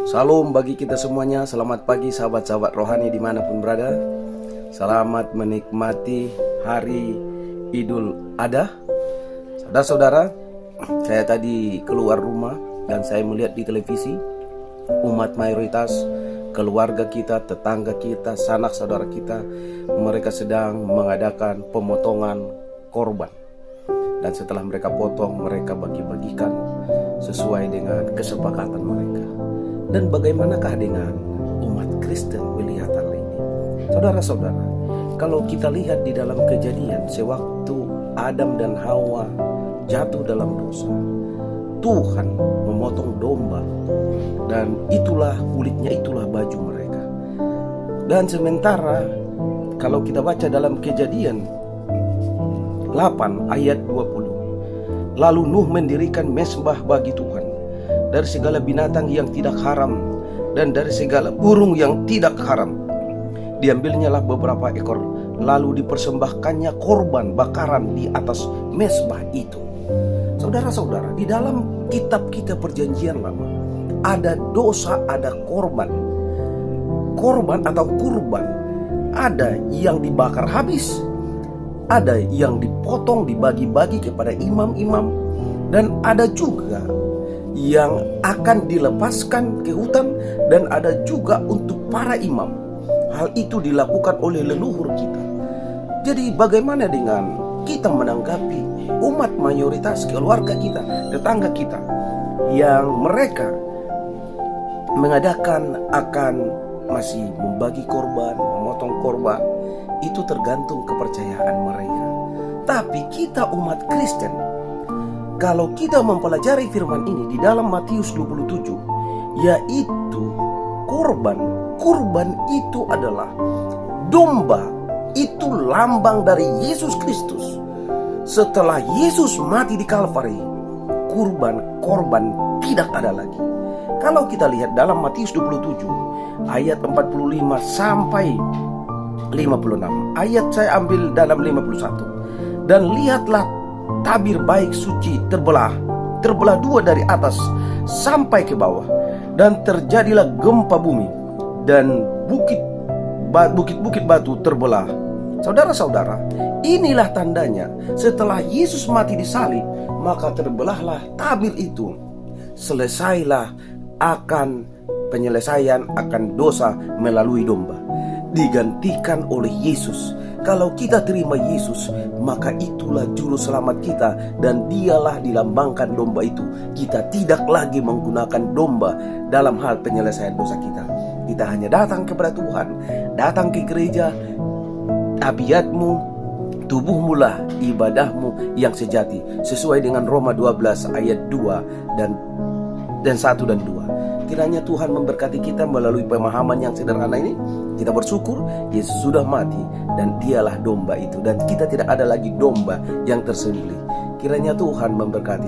Salam bagi kita semuanya. Selamat pagi sahabat-sahabat rohani dimanapun berada. Selamat menikmati hari Idul Adha. Saudara-saudara, saya tadi keluar rumah dan saya melihat di televisi umat mayoritas, keluarga kita, tetangga kita, sanak saudara kita, mereka sedang mengadakan pemotongan korban. Dan setelah mereka potong, mereka bagi-bagikan sesuai dengan kesepakatan mereka. Dan bagaimanakah dengan umat Kristen melihat hal ini? Saudara-saudara, kalau kita lihat di dalam Kejadian, sewaktu Adam dan Hawa jatuh dalam dosa, Tuhan memotong domba, dan itulah kulitnya, itulah baju mereka. Dan sementara kalau kita baca dalam Kejadian 8 ayat 20, lalu Nuh mendirikan mezbah bagi Tuhan dari segala binatang yang tidak haram dan dari segala burung yang tidak haram. Diambilnyalah beberapa ekor, lalu dipersembahkannya korban bakaran di atas mezbah itu. Saudara-saudara, di dalam kitab perjanjian lama ada dosa, ada korban. Korban atau kurban, ada yang dibakar habis, ada yang dipotong dibagi-bagi kepada imam-imam, dan ada juga yang akan dilepaskan ke hutan, dan ada juga untuk para imam. Hal itu dilakukan oleh leluhur kita. Jadi bagaimana dengan kita menanggapi umat mayoritas, keluarga kita, tetangga kita, yang mereka mengadakan akan masih membagi korban, memotong korban? Itu tergantung kepercayaan mereka. Tapi kita umat Kristen, kalau kita mempelajari firman ini di dalam Matius 27, yaitu kurban itu adalah domba, itu lambang dari Yesus Kristus. Setelah Yesus mati di Kalvari, korban tidak ada lagi. Kalau kita lihat dalam Matius 27 ayat 45 sampai 56, ayat saya ambil dalam 51. Dan lihatlah tabir baik suci terbelah dua dari atas sampai ke bawah, dan terjadilah gempa bumi, dan bukit-bukit batu terbelah. Saudara-saudara, inilah tandanya setelah Yesus mati di salib, maka terbelahlah tabir itu. Selesailah akan penyelesaian akan dosa melalui domba, digantikan oleh Yesus. Kalau kita terima Yesus, maka itulah juru selamat kita, dan dialah dilambangkan domba itu. Kita tidak lagi menggunakan domba dalam hal penyelesaian dosa kita. Kita hanya datang kepada Tuhan, datang ke gereja. Tabiatmu, tubuhmu lah ibadahmu yang sejati, sesuai dengan Roma 12 ayat 2 dan 1 dan 2. Kiranya Tuhan memberkati kita melalui pemahaman yang sederhana ini. Kita bersyukur Yesus sudah mati dan dialah domba itu, dan kita tidak ada lagi domba yang tersembelih. Kiranya Tuhan memberkati.